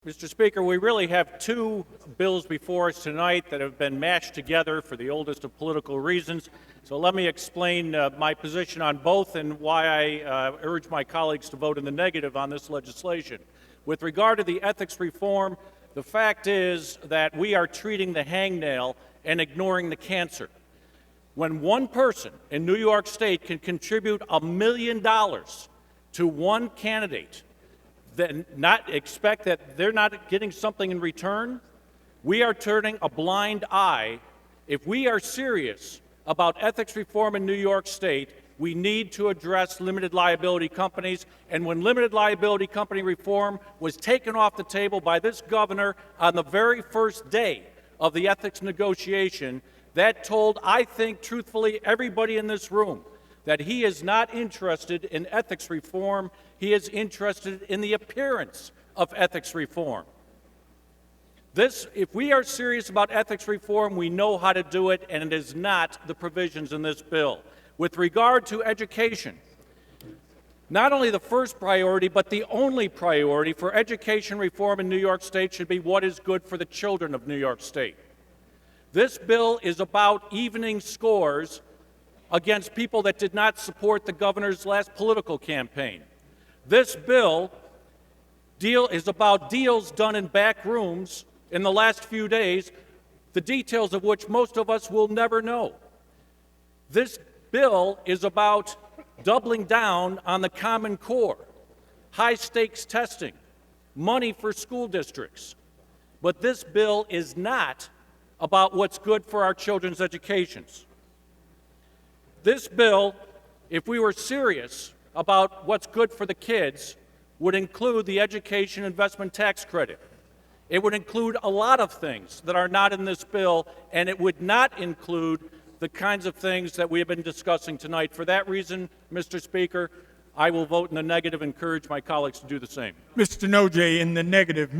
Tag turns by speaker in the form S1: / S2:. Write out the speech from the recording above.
S1: Mr. Speaker, we really have two bills before us tonight that have been mashed together for the oldest of political reasons. So let me explain my position on both and why I urge my colleagues to vote in the negative on this legislation. With regard to the ethics reform, the fact is that we are treating the hangnail and ignoring the cancer. When one person in New York State can contribute $1 million to one candidate, then not expect that they're not getting something in return, we are turning a blind eye. If we are serious about ethics reform in New York State, we need to address limited liability companies. And when limited liability company reform was taken off the table by this governor on the very first day of the ethics negotiation, that told, I think, truthfully, everybody in this room that he is not interested in ethics reform. He is interested in the appearance of ethics reform. If we are serious about ethics reform, we know how to do it, and it is not the provisions in this bill. With regard to education, not only the first priority, but the only priority for education reform in New York State should be what is good for the children of New York State. This bill is about evening scores against people that did not support the governor's last political campaign. This bill is about deals done in back rooms in the last few days, the details of which most of us will never know. This bill is about doubling down on the Common Core, high-stakes testing, money for school districts. But this bill is not about what's good for our children's educations. This bill, if we were serious about what's good for the kids, would include the education investment tax credit. It would include a lot of things that are not in this bill, and it would not include the kinds of things that we have been discussing tonight. For that reason, Mr. Speaker, I will vote in the negative and encourage my colleagues to do the same.
S2: Mr. Nojay, in the negative.